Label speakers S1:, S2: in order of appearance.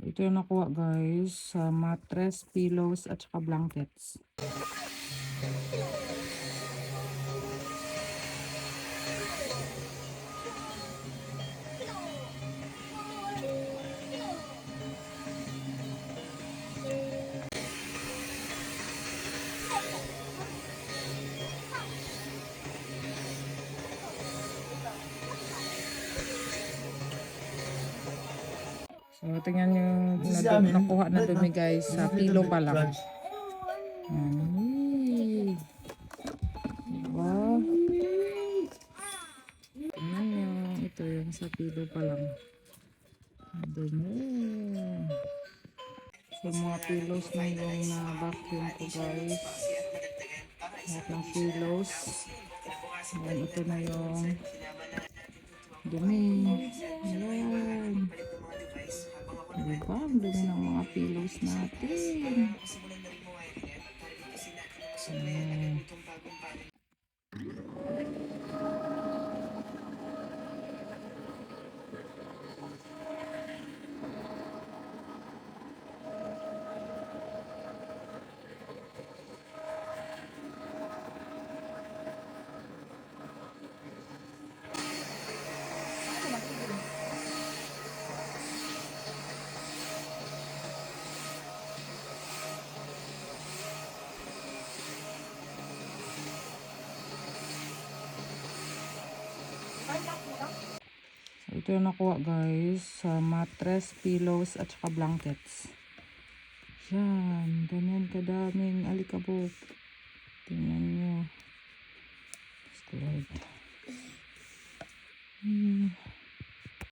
S1: Ito yung nakuha guys sa mattress, pillows at saka blankets. So, tingnan yung nakuha na dumi guys sa pillow pa lang. Diba? Tingnan nyo. Ito yung sa pillow pa lang. Dumi. So, mga pillows na yung na-vacuum ko guys. Lahat ng pillows. Ayan, ito na yung dumi. Ayan. Diba? Ang dumi ng mga pillows natin. Ayan. Ito yung nakuha guys sa mattress, pillows at saka blankets. Yan, ganyan kadaming alikabok. Tingnan nyo. Just like